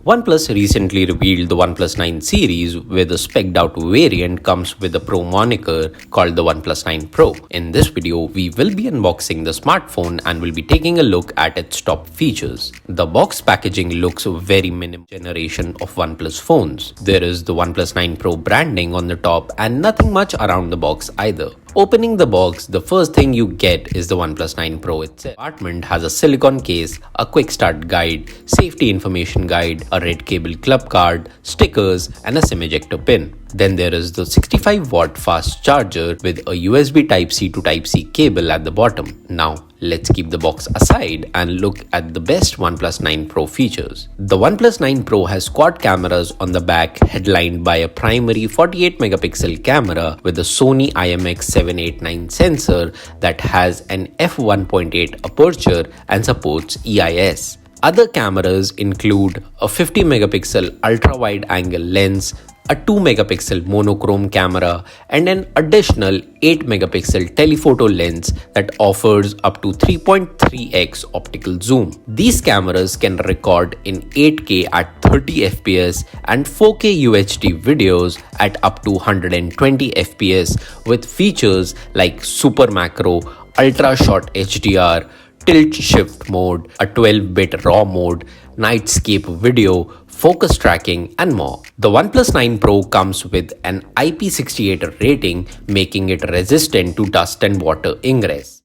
OnePlus recently revealed the OnePlus 9 series, where the spec'd out variant comes with a Pro moniker called the OnePlus 9 Pro. In this video, we will be unboxing the smartphone and will be taking a look at its top features. The box packaging looks very minimum generation of OnePlus phones. There is the OnePlus 9 Pro branding on the top and nothing much around the box either. Opening the box, the first thing you get is the OnePlus 9 Pro itself. The compartment has a silicone case, a quick start guide, safety information guide, a red cable club card, stickers, and a SIM ejector pin. Then there is the 65-watt fast charger with a USB Type-C to Type-C cable at the bottom. Now, let's keep the box aside and look at the best OnePlus 9 Pro features. The OnePlus 9 Pro has quad cameras on the back, headlined by a primary 48-megapixel camera with a Sony IMX789 sensor that has an f1.8 aperture and supports EIS. Other cameras include a 50-megapixel ultra-wide-angle lens, a 2-megapixel monochrome camera, and an additional 8-megapixel telephoto lens that offers up to 3.3x optical zoom. These cameras can record in 8K at 30 fps and 4K UHD videos at up to 120 fps with features like super macro, ultra short HDR, tilt shift mode, a 12-bit RAW mode, nightscape video, focus tracking, and more. The OnePlus 9 Pro comes with an IP68 rating, making it resistant to dust and water ingress.